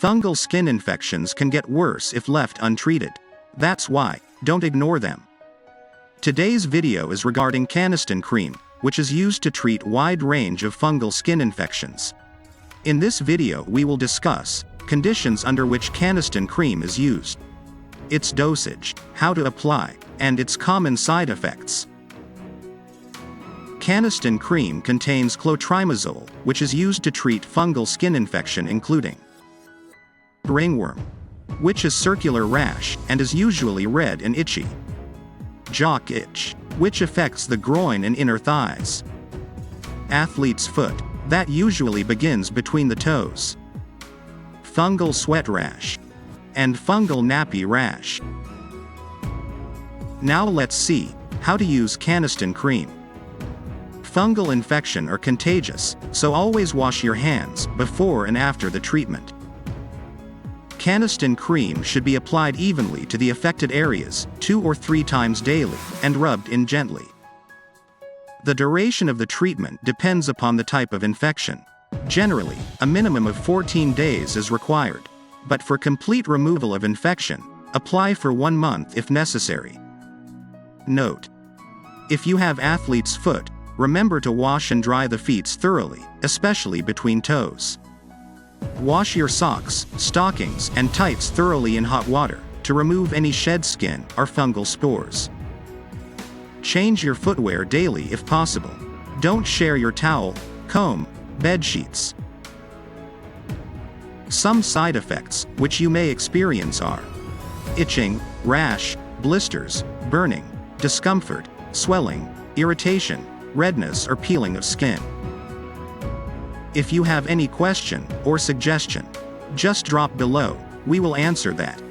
Fungal skin infections can get worse if left untreated. That's why, don't ignore them. Today's video is regarding Canesten cream, which is used to treat wide range of fungal skin infections. In this video we will discuss conditions under which Canesten cream is used, its dosage, how to apply, and its common side effects. Canesten cream contains clotrimazole, which is used to treat fungal skin infection including ringworm, which is circular rash and is usually red and itchy; jockitch, which affects the groin and inner thighs; athlete's foot, that usually begins between the toes; fungal sweat rash; and fungal nappy rash. Now let's see how to use Canesten cream. Fungal infection are contagious, so always wash your hands before and after the treatment. Canesten cream should be applied evenly to the affected areas 2 or 3 times daily and rubbed in gently. The duration of the treatment depends upon the type of infection. Generally, a minimum of 14 days is required, but for complete removal of infection, apply for 1 month if necessary. Note: if you have athlete's foot, remember to wash and dry the feet thoroughly, especially between toes. Wash your socks, stockings, and tights thoroughly in hot water to remove any shed skin or fungal spores. Change your footwear daily if possible. Don't share your towel, comb, bed sheets. Some side effects which you may experience are itching, rash, blisters, burning, discomfort, swelling, irritation, redness or peeling of skin. If you have any question or suggestion, just drop below, we will answer that.